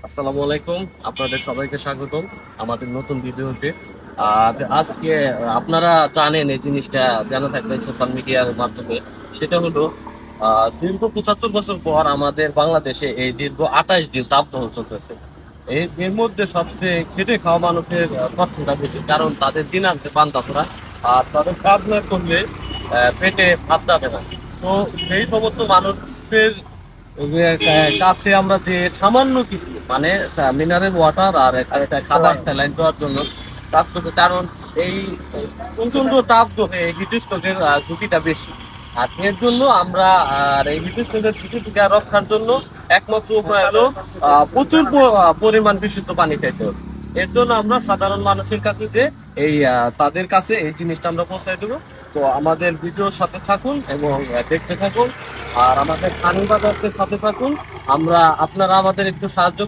আসসালামু আলাইকুম, আপনাদের সবাইকে স্বাগতম আমাদের নতুন ভিডিওতে। আর আজকে আপনারা জানেন এই জিনিসটা জানা থাকবে সোশ্যাল মিডিয়ার মাধ্যমে। সেটা হলো দীর্ঘ 75 বছর পর আমাদের বাংলাদেশে এই দীর্ঘ 28 দিন তাপদাহ চলতেছে। এর মধ্যে সবচেয়ে খেটে খাওয়া মানুষের কষ্টটা বেশি, কারণ তাদের দিনান্তে পান্তা করা আর তাদের কাজ না করলে পেটে ভাত যাবে না। তো সেই সমস্ত মানুষদের কাছে আমরা যে সামান্য কিছু মানে মিনারেল ওয়াটার আর একটা খাবার স্যালাইন দেওয়ার জন্য কাজ করতে, কারণ এই প্রচন্ড তাপ দোহে হিট স্ট্রোকের ঝুঁকিটা বেশি। আর এর জন্য আমরা এই হিট স্ট্রোকের ঝুঁকি থেকে রক্ষার জন্য একমাত্র উপায় হলো প্রচুর পরিমাণ বিশুদ্ধ পানি খাইতে হবে। এর জন্য আমরা সাধারণ মানুষের কাছে যে তাদের কাছে এই জিনিসটা আমরা পৌঁছাই দেবো। তো আমাদের ভিডিওর সাথে থাকুন এবং দেখতে থাকুন, আর আমাদের খানি বাজারদের সাথে থাকুন। আপনারা আমাদের একটু সাহায্য